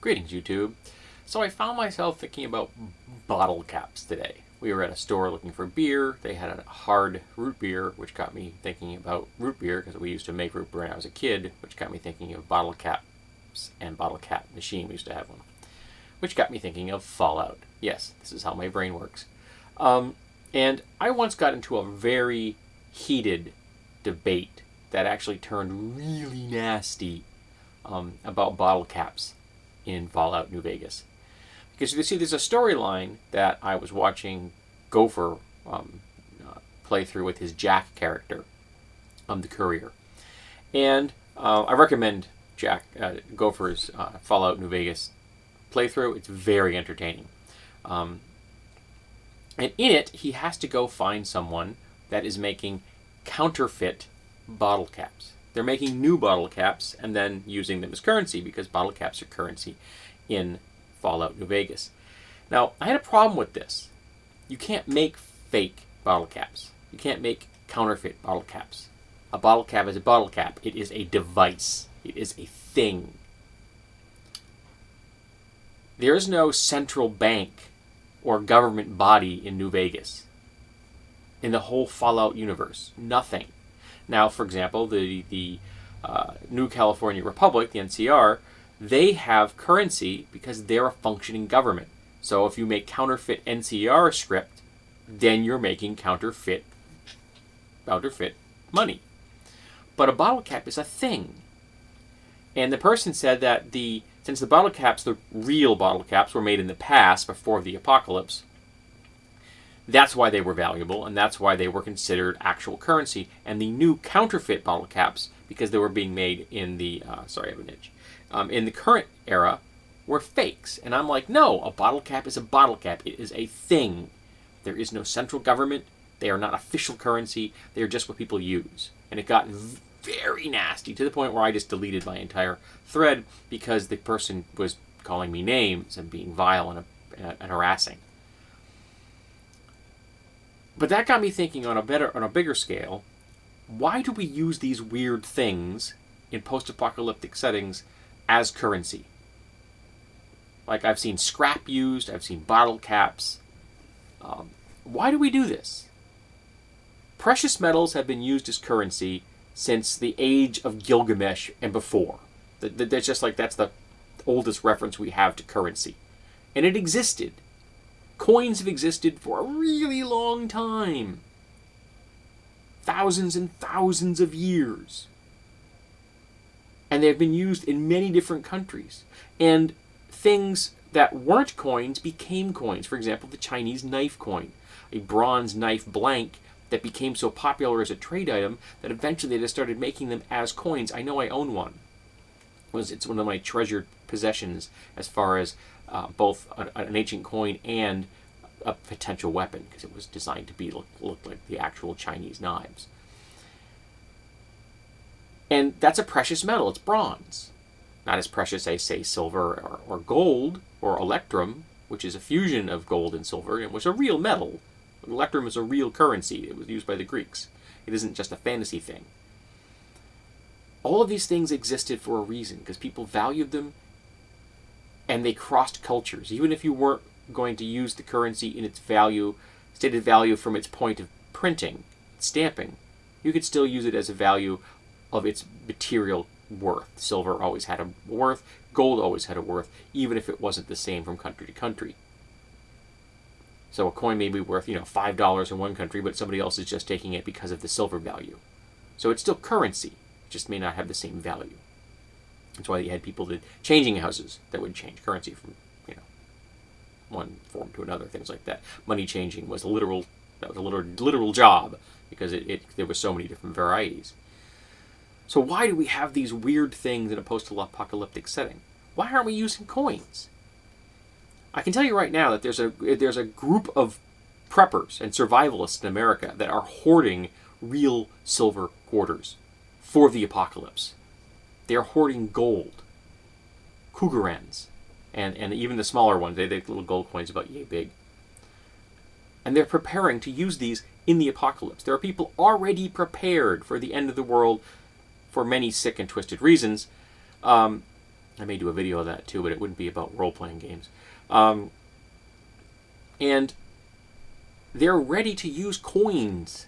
Greetings, YouTube. So I found myself thinking about bottle caps today. We were at a store looking for beer. They had a hard root beer, which got me thinking about root beer because we used to make root beer when I was a kid, which got me thinking of bottle caps and bottle cap machine. We used to have one, which got me thinking of Fallout. Yes, this is how my brain works. And I once got into a very heated debate that actually turned really nasty about bottle caps in Fallout New Vegas. Because you see, there's a storyline that I was watching Gopher play through with his Jack character, the courier. And I recommend Gopher's Fallout New Vegas playthrough. It's very entertaining. And in it, he has to go find someone that is making counterfeit bottle caps. They're making new bottle caps and then using them as currency because bottle caps are currency in Fallout New Vegas. Now, I had a problem with this. You can't make fake bottle caps. You can't make counterfeit bottle caps. A bottle cap is a bottle cap. It is a device. It is a thing. There is no central bank or government body in New Vegas. In the whole Fallout universe. Nothing. Now, for example, the New California Republic, the NCR, they have currency because they're a functioning government. So if you make counterfeit NCR script, then you're making counterfeit money. But a bottle cap is a thing. And the person said that since the bottle caps, the real bottle caps, were made in the past before the apocalypse, that's why they were valuable, and that's why they were considered actual currency. And the new counterfeit bottle caps, because they were being made in the in the current era, were fakes. And I'm like, no, a bottle cap is a bottle cap. It is a thing. There is no central government. They are not official currency. They are just what people use. And it got very nasty to the point where I just deleted my entire thread because the person was calling me names and being vile and harassing. But that got me thinking on a bigger scale, why do we use these weird things in post-apocalyptic settings as currency? Like, I've seen scrap used, I've seen bottle caps. Why do we do this? Precious metals have been used as currency since the age of Gilgamesh and before. That's just like, that's the oldest reference we have to currency. And it existed. Coins have existed for a really long time. Thousands and thousands of years. And they've been used in many different countries. And things that weren't coins became coins. For example, the Chinese knife coin, a bronze knife blank that became so popular as a trade item that eventually they just started making them as coins. I know I own one. It's one of my treasured possessions as far as both an ancient coin and a potential weapon, because it was designed to look like the actual Chinese knives. And that's a precious metal. It's bronze. Not as precious as, say, silver or gold or electrum, which is a fusion of gold and silver, and was a real metal. Electrum is a real currency. It was used by the Greeks. It isn't just a fantasy thing. All of these things existed for a reason, because people valued them, and they crossed cultures. Even if you weren't going to use the currency in its stated value from its point of printing, stamping, you could still use it as a value of its material worth. Silver always had a worth, gold always had a worth, even if it wasn't the same from country to country. So a coin may be worth, $5 in one country, but somebody else is just taking it because of the silver value. So it's still currency, it just may not have the same value. That's why you had people that changing houses that would change currency from, one form to another, things like that. Money changing was a literal job because there were so many different varieties. So why do we have these weird things in a post-apocalyptic setting? Why aren't we using coins? I can tell you right now that there's a group of preppers and survivalists in America that are hoarding real silver quarters for the apocalypse. They are hoarding gold, cougarans, and even the smaller ones. They little gold coins about yay big. And they're preparing to use these in the apocalypse. There are people already prepared for the end of the world for many sick and twisted reasons, I may do a video of that too, but it wouldn't be about role-playing games. And they're ready to use coins.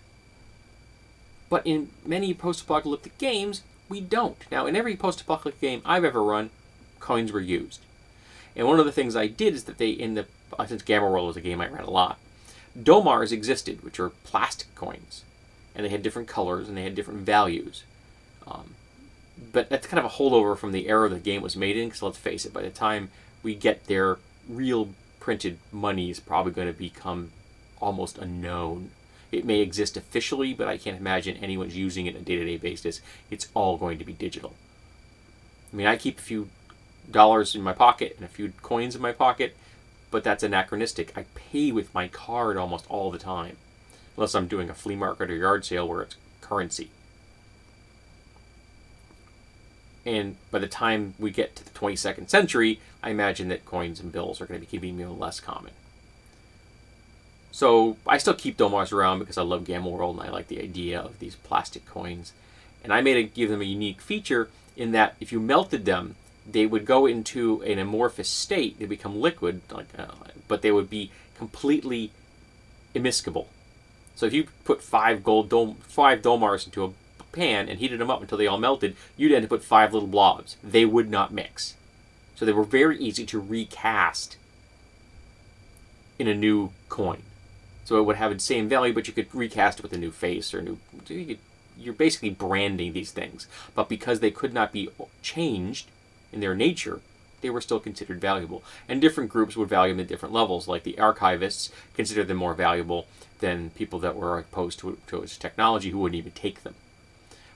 But in many post-apocalyptic games, we don't. Now, in every post-apocalyptic game I've ever run, coins were used. And one of the things I did is that since Gamma World was a game I ran a lot, Domars existed, which are plastic coins. And they had different colors and they had different values. But that's kind of a holdover from the era the game was made in, because let's face it, by the time we get there, real printed money is probably going to become almost unknown. It may exist officially, but I can't imagine anyone's using it on a day-to-day basis. It's all going to be digital. I mean, I keep a few dollars in my pocket and a few coins in my pocket, but that's anachronistic. I pay with my card almost all the time, unless I'm doing a flea market or yard sale where it's currency. And by the time we get to the 22nd century, I imagine that coins and bills are going to be becoming less common. So I still keep Domars around because I love Gamma World and I like the idea of these plastic coins. And I give them a unique feature in that if you melted them, they would go into an amorphous state. They become liquid, but they would be completely immiscible. So if you put 5 Domars into a pan and heated them up until they all melted, you'd end up with 5 little blobs. They would not mix. So they were very easy to recast in a new coin. So it would have the same value, but you could recast it with a new face or you're basically branding these things. But because they could not be changed in their nature, they were still considered valuable. And different groups would value them at different levels. Like the archivists considered them more valuable than people that were opposed to its technology who wouldn't even take them.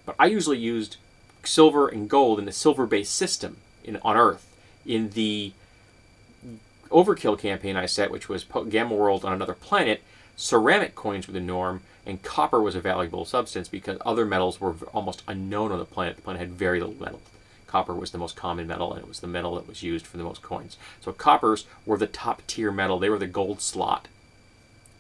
But I usually used silver and gold in a silver-based system on Earth. In the Overkill campaign I set, which was Gamma World on another planet, ceramic coins were the norm, and copper was a valuable substance because other metals were almost unknown on the planet. The planet had very little metal. Copper was the most common metal, and it was the metal that was used for the most coins. So coppers were the top-tier metal. They were the gold slot.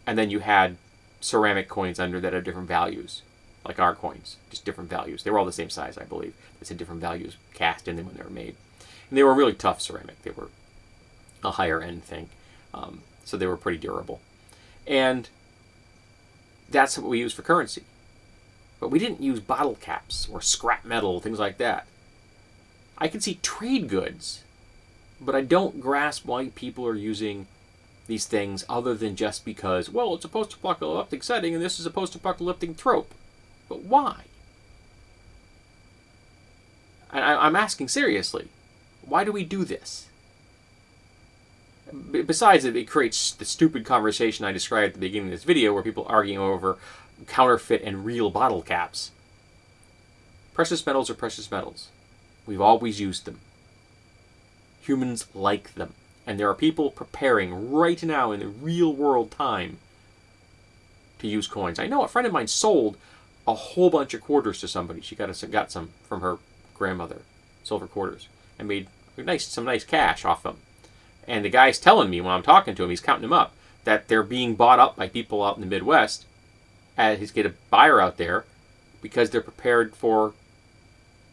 And then you had ceramic coins under that had different values, like our coins, just different values. They were all the same size, I believe. They had different values cast in them when they were made. And they were really tough ceramic. They were a higher-end thing. So they were pretty durable. And that's what we used for currency. But we didn't use bottle caps or scrap metal, things like that. I can see trade goods, but I don't grasp why people are using these things other than just because, well, it's a post-apocalyptic setting and this is a post-apocalyptic trope. But why? I'm asking seriously. Why do we do this? Besides, it creates the stupid conversation I described at the beginning of this video where people arguing over counterfeit and real bottle caps. Precious metals are precious metals. We've always used them. Humans like them. And there are people preparing right now in the real world time to use coins. I know a friend of mine sold a whole bunch of quarters to somebody. She got some from her grandmother, silver quarters, and made some nice cash off them. And the guy's telling me when I'm talking to him, he's counting them up, that they're being bought up by people out in the Midwest. He's got a buyer out there because they're prepared for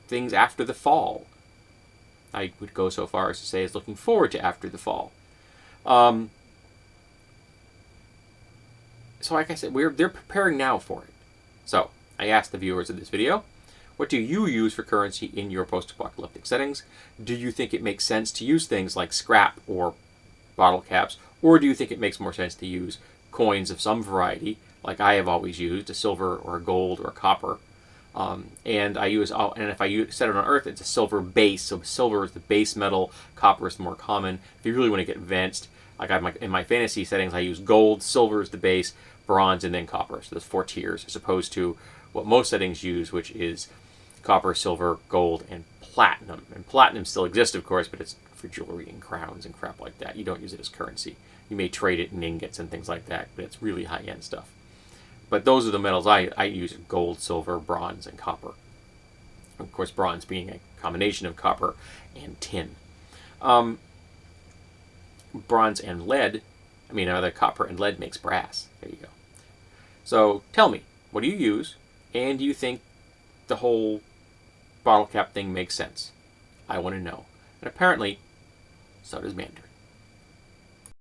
things after the fall. I would go so far as to say is looking forward to after the fall. So like I said, they're preparing now for it. So I asked the viewers of this video, what do you use for currency in your post-apocalyptic settings? Do you think it makes sense to use things like scrap or bottle caps? Or do you think it makes more sense to use coins of some variety, like I have always used, a silver or a gold or a copper? And if I set it on Earth, it's a silver base. So silver is the base metal, copper is the more common. If you really want to get advanced, like in my fantasy settings, I use gold, silver is the base, bronze, and then copper. So there's 4 tiers, as opposed to what most settings use, which is copper, silver, gold, and platinum. And platinum still exists, of course, but it's for jewelry and crowns and crap like that. You don't use it as currency. You may trade it in ingots and things like that, but it's really high-end stuff. But those are the metals I use: gold, silver, bronze, and copper. Of course, bronze being a combination of copper and tin. Bronze and lead, the copper and lead makes brass. There you go. So tell me, what do you use? And do you think the whole bottle cap thing makes sense? I want to know. And apparently, so does Mandarin.